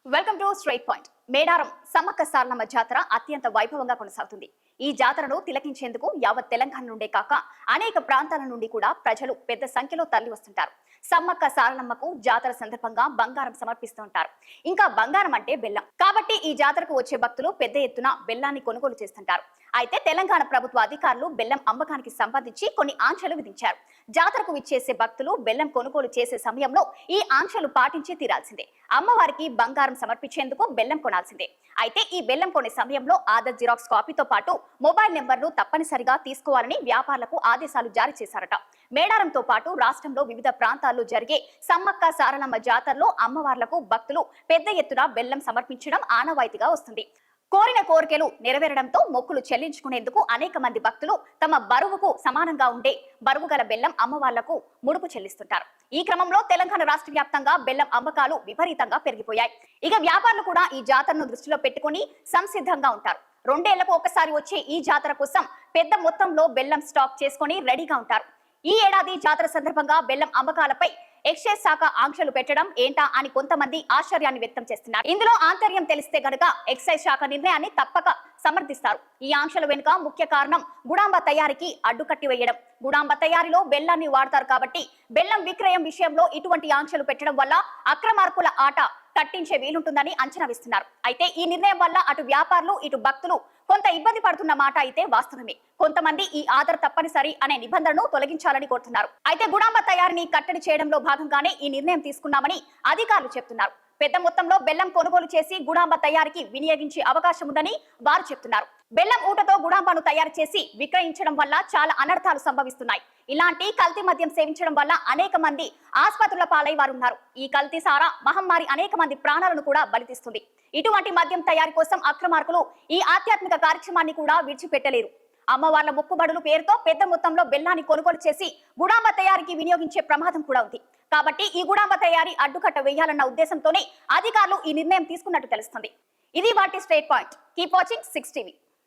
Welcome to straight point. Medaram Sammakka Saralamma జాతర అత్యంత వైభవంగా కొనసాగుతుంది. ఈ జాతరను తిలకించేందుకు యావత్ తెలంగాణ నుండే కాక అనేక ప్రాంతాల నుండి కూడా ప్రజలు పెద్ద సంఖ్యలో తరలి వస్తుంటారు. సమ్మక్క సారలమ్మకు జాతర సందర్భంగా బంగారం సమర్పిస్తూ ఉంటారు. ఇంకా బంగారం అంటే బెల్లం కాబట్టి ఈ జాతరకు వచ్చే భక్తులు పెద్ద ఎత్తున బెల్లాన్ని కొనుగోలు చేస్తుంటారు. అయితే తెలంగాణ ప్రభుత్వ అధికారులు బెల్లం అమ్మకానికి సంబంధించి కొన్ని ఆంక్షలు విధించారు. జాతరకు విచ్చేసే భక్తులు బెల్లం కొనుగోలు చేసే సమయంలో ఈ ఆంక్షలు పాటించి తీరాల్సిందే. అమ్మవారికి బంగారం సమర్పించేందుకు బెల్లం కొనాల్సిందే. అయితే ఈ బెల్లం కొనే సమయంలో ఆధార్ జిరాక్స్ కాపీతో పాటు మొబైల్ నెంబర్ను తప్పనిసరిగా తీసుకోవాలని వ్యాపారులకు ఆదేశాలు జారీ చేశారట. మేడారంతో పాటు రాష్ట్రంలో వివిధ ప్రాంతాల్లో జరిగే సమ్మక్క సారలమ్మ జాతరలో అమ్మవార్లకు భక్తులు పెద్ద ఎత్తున బెల్లం సమర్పించడం ఆనవాయితీగా వస్తుంది. కోరిన కోరికలు నెరవేరడంతో మొక్కులు చెల్లించుకునేందుకు అనేక మంది భక్తులు తమ బరువుకు సమానంగా ఉండే బరువు గల బెల్లం అమ్మవార్లకు ముడుపు చెల్లిస్తుంటారు. ఈ క్రమంలో తెలంగాణ రాష్ట్ర వ్యాప్తంగా బెల్లం అమ్మకాలు విపరీతంగా పెరిగిపోయాయి. ఇక వ్యాపారులు కూడా ఈ జాతరను దృష్టిలో పెట్టుకుని సంసిద్ధంగా ఉంటారు. 2 ఏళ్లకు ఒకసారి వచ్చే ఈ జాతర కోసం పెద్ద మొత్తంలో బెల్లం స్టాక్ చేసుకుని రెడీగా ఉంటారు. ఈ ఏడాది జాతర సందర్భంగా బెల్లం అమ్మకాలపై ఎక్సైజ్ శాఖ ఆంక్షలు పెట్టడం ఏంటా అని కొంతమంది ఆశ్చర్యాన్ని వ్యక్తం చేస్తున్నారు. ఇందులో ఆంతర్యం తెలిస్తే గనుక ఎక్సైజ్ శాఖ నిర్ణయాన్ని తప్పక సమర్థిస్తారు. ఈ ఆంక్షల వెనుక ముఖ్య కారణం గుడాంబ తయారీకి అడ్డుకట్టి వేయడం. గుడాంబ తయారీలో బెల్లాన్ని వాడతారు కాబట్టి బెల్లం విక్రయం విషయంలో ఇటువంటి ఆంక్షలు పెట్టడం వల్ల అక్రమార్కుల ఆట కట్టించే వీలుంటుందని అంచనా వేస్తున్నారు. అయితే ఈ నిర్ణయం వల్ల అటు వ్యాపారులు ఇటు భక్తులు కొంత ఇబ్బంది పడుతున్న మాట అయితే వాస్తవమే. కొంతమంది ఈ ఆధార్ తప్పనిసరి అనే నిబంధనను తొలగించాలని కోరుతున్నారు. అయితే గుడాంబ తయారీని కట్టడి చేయడంలో భాగంగానే ఈ నిర్ణయం తీసుకున్నామని అధికారులు చెప్తున్నారు. పెద్ద మొత్తంలో బెల్లం కొనుగోలు చేసి గుడాంబ తయారీకి వినియోగించే అవకాశం ఉందని వారు చెప్తున్నారు. బెల్లం ఊటతో గుడాంబను తయారు చేసి విక్రయించడం వల్ల చాలా అనర్థాలు సంభవిస్తున్నాయి. ఇలాంటి కల్తీ మద్యం సేవించడం వల్ల అనేక మంది ఆసుపత్రుల పాలై వారు ఉన్నారు. ఈ కల్తీ సారా మహమ్మారి అనేక మంది ప్రాణాలను కూడా బలితీస్తుంది. ఇటువంటి మద్యం తయారీ కోసం అక్రమార్కులు ఈ ఆధ్యాత్మిక కార్యక్రమాన్ని కూడా విడిచిపెట్టలేరు. అమ్మవార్ల మొక్కుబడులు పేరుతో పెద్ద మొత్తంలో బెల్లాన్ని కొనుగోలు చేసి గుడాంబ తయారీకి వినియోగించే ప్రమాదం కూడా ఉంది. కాబట్టి ఈ గుడాంబ తయారీ అడ్డుకట్ట వేయాలన్న ఉద్దేశంతోనే అధికారులు ఈ నిర్ణయం తీసుకున్నట్టు తెలుస్తుంది. ఇది వాటి straight point. Keep watching 6 TV.